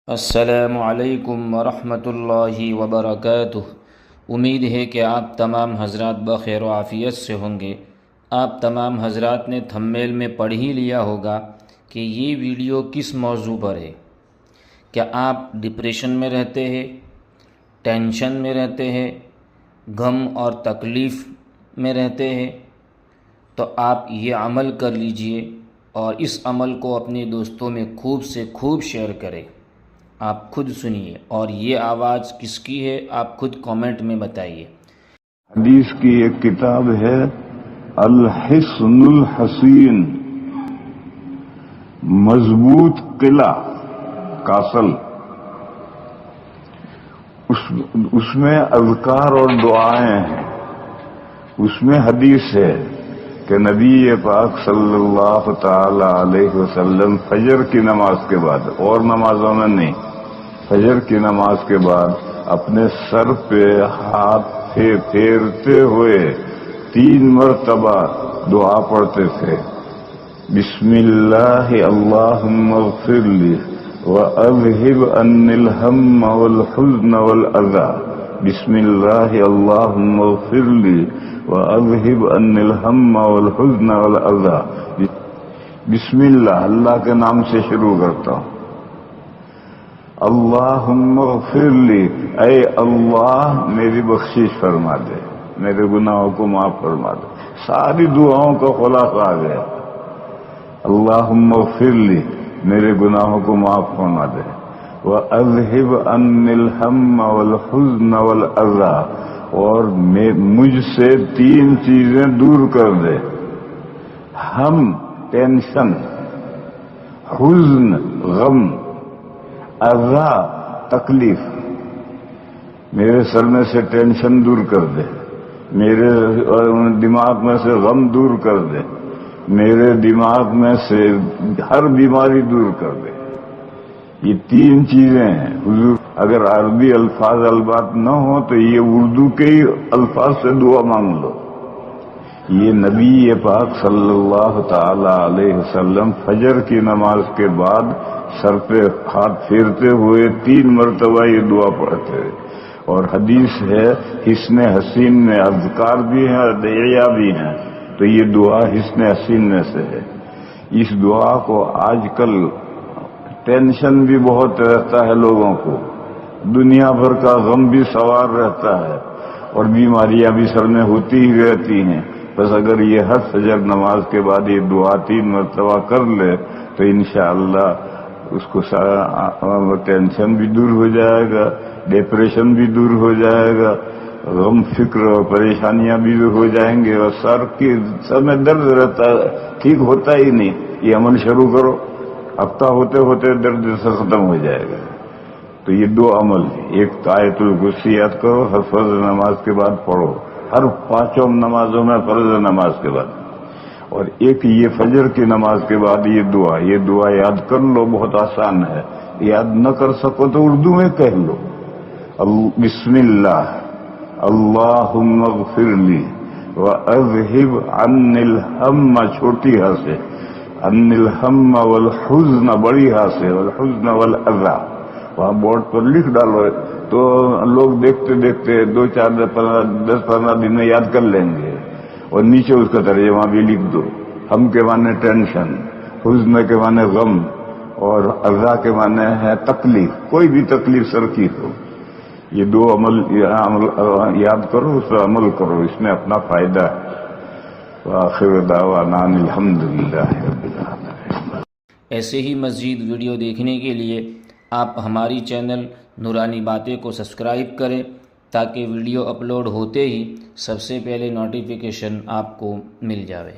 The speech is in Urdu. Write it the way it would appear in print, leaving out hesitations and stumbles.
السلام علیکم ورحمۃ اللہ وبرکاتہ۔ امید ہے کہ آپ تمام حضرات بخیر و عافیت سے ہوں گے۔ آپ تمام حضرات نے تھمبنیل میں پڑھ ہی لیا ہوگا کہ یہ ویڈیو کس موضوع پر ہے۔ کیا آپ ڈپریشن میں رہتے ہیں، ٹینشن میں رہتے ہیں، غم اور تکلیف میں رہتے ہیں؟ تو آپ یہ عمل کر لیجئے اور اس عمل کو اپنے دوستوں میں خوب سے خوب شیئر کریں۔ آپ خود سنیے، اور یہ آواز کس کی ہے آپ خود کامنٹ میں بتائیے۔ حدیث کی ایک کتاب ہے الحصن الحصین، مضبوط قلعہ کاسل۔ اس میں اذکار اور دعائیں ہیں۔ اس میں حدیث ہے کہ نبی پاک صلی اللہ تعالی علیہ وسلم فجر کی نماز کے بعد، اور نمازوں میں نہیں، فجر کی نماز کے بعد اپنے سر پہ ہاتھ پھیرتے ہوئے 3 مرتبہ دعا پڑھتے تھے۔ بسم اللہ اللہم اغفر لی واذہب عنی الہم والحزن والاذی، بسم اللہ اللہم اغفر لی واذہب عنی الہم والحزن والاذی۔ بسم اللہ کے نام سے شروع کرتا ہوں۔ اللہم اغفر لی، اے اللہ میری بخشش فرما دے، میرے گناہوں کو معاف فرما دے۔ ساری دعاؤں کا خلاصہ آ گیا۔ اللہم اغفر لی، میرے گناہوں کو معاف فرما دے۔ وَأَذْهِبْ عَنِّ الْهَمَّ وَالْحُزْنَ وَالْأَذَى، اور مجھ سے 3 چیزیں دور کر دے۔ ہم ٹینشن، حزن غم، اذا تکلیف۔ میرے سر میں سے ٹینشن دور کر دے، میرے دماغ میں سے غم دور کر دے، میرے دماغ میں سے ہر بیماری دور کر دے۔ یہ 3 چیزیں ہیں حضور۔ اگر عربی الفاظ البات نہ ہو تو یہ اردو کے ہی الفاظ سے دعا مانگ لو۔ یہ نبی پاک صلی اللہ تعالی علیہ وسلم فجر کی نماز کے بعد سر پہ ہاتھ پھیرتے ہوئے 3 مرتبہ یہ دعا پڑھتے ہیں۔ اور حدیث ہے حصن حسین میں اذکار بھی ہیں، ادعیہ بھی ہیں، تو یہ دعا حصن حسین میں سے ہے۔ اس دعا کو آج کل ٹینشن بھی بہت رہتا ہے لوگوں کو، دنیا بھر کا غم بھی سوار رہتا ہے، اور بیماریاں بھی سر میں ہوتی ہی رہتی ہیں۔ بس اگر یہ ہر فجر نماز کے بعد یہ دعا 3 مرتبہ کر لے تو انشاءاللہ اس کو ٹینشن بھی دور ہو جائے گا، ڈپریشن بھی دور ہو جائے گا، غم فکر اور پریشانیاں بھی دور ہو جائیں گے، اور سر میں درد رہتا ہے، ٹھیک ہوتا ہی نہیں۔ یہ عمل شروع کرو، ہفتہ ہوتے ہوتے درد سے ختم ہو جائے گا۔ تو یہ 2 عمل، ایک آیت الکرسی یاد کرو، ہر فرض نماز کے بعد پڑھو، ہر 5 نمازوں میں فرض نماز کے بعد، اور ایک یہ فجر کی نماز کے بعد یہ دعا یاد کر لو۔ بہت آسان ہے، یاد نہ کر سکو تو اردو میں کہہ لو۔ بسم اللہ اللہم اغفر لی واذہب عنی الہم، چھوٹی ہاں سے، عنی الہم والحزن، بڑی ہاں سے، والحزن والاذی۔ وہاں بورڈ پر لکھ ڈالو تو لوگ دیکھتے دیکھتے 2 4 10 15 دن میں یاد کر لیں گے، اور نیچے اس کا ترجمہ بھی لکھ دو۔ ہم کے معنی ٹینشن، حزن کے معنی غم، اور اذا کے معنی ہے تکلیف، کوئی بھی تکلیف سر کی ہو۔ یہ 2 عمل یاد کرو، اس پر عمل کرو، اس میں اپنا فائدہ ہے۔ وآخر دعوانا الحمدللہ رب العالمین۔ ایسے ہی مزید ویڈیو دیکھنے کے لیے آپ ہماری چینل نورانی باتیں کو سبسکرائب کریں، تاکہ ویڈیو اپلوڈ ہوتے ہی سب سے پہلے نوٹیفیکیشن آپ کو مل جائے۔